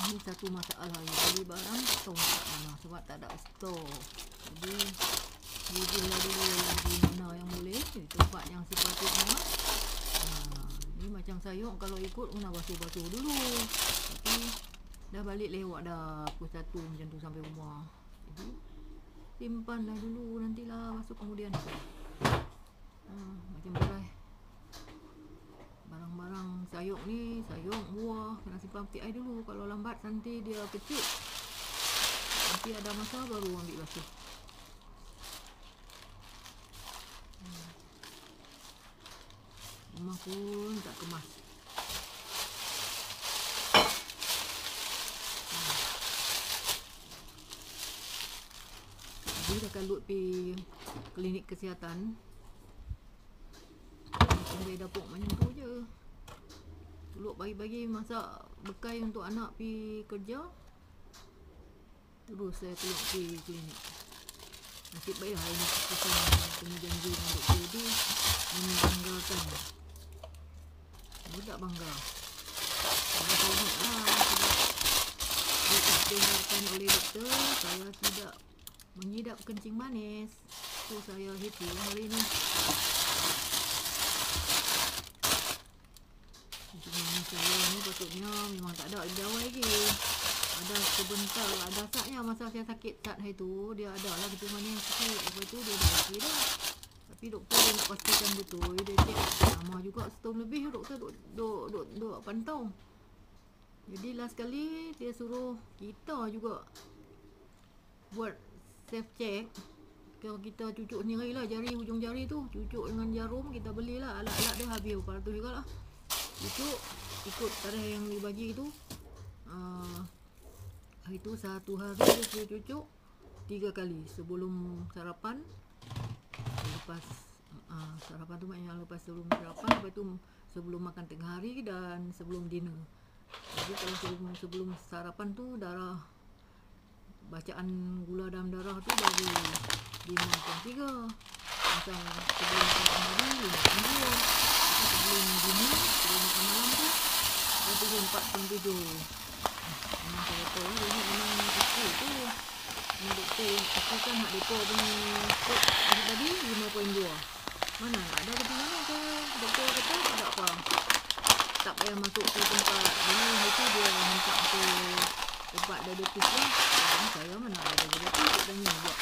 Ini satu masalah, beli barang stok tak mana sebab tak ada stok. Jadi bubuhlah dulu di mana yang boleh, di tempat yang sepatutnya. Ini macam sayur kalau ikut kena basuh-basuh dulu. Tapi dah balik lewat dah pukul 1 macam tu sampai rumah. Jadi simpanlah dulu, nantilah basuh kemudian. Macam berai. Barang-barang sayur ni, sayur, buah kena simpan peti air dulu. Kalau lambat nanti dia kecil. Nanti ada masa baru ambil basuh. Rumah pun tak kemas. Jadi dah kalut pergi klinik kesihatan. Dia dapur macam tu je. Dulu bagi-bagi masak bekai untuk anak pergi kerja. Terus saya keluar pergi klinik. Nasib baik hari ni keputusan kena janji dengan doktor dia membanggakan. Budak bangga. Saya selamat lah sebab diisytiharkan oleh doktor saya tidak menyidap kencing manis. So saya happy hari ni. Kencing manis saya ni patutnya memang tak ada jauh lagi. Ada sebentar, ada saatnya masa saya sakit saat hari tu dia ada lah kencing manis sikit. Lepas tu dia dah okey dah. Tapi doktor dia nak pastikan betul. Dia cek lama juga setahun lebih doktor duk pantau. Jadi last kali dia suruh kita juga buat self check. Kalau kita cucuk sendiri lah jari, hujung jari tu cucuk dengan jarum, kita belilah alat-alat dia habis lepas tu jugalah. Cucuk ikut tarikh yang dibagi tu. Hari tu satu hari dia suruh cucuk 3 kali sebelum sarapan. Lepas sarapan tu maknanya lepas sebelum sarapan, lepas tu sebelum makan tengah hari dan sebelum dinner. Jadi kalau sebelum sarapan tu darah bacaan gula dalam darah tu baru 5.3. Macam sebelum makan hari 5.2. Sebelum dinner, sebelum makan malam tu dia turun 4.7. Memang saya tahu lah dia memang okey tu. Memang doktor yang pastikan hak mereka punya kod tadi 5.2. Mana ada kencing manis ke? Doktor kata tak ada apa. Tak payah masuk ke tempat. Jadi itu dia minta ke tempat diabetes lah. Saya mana ada diabetes, dia tanya buat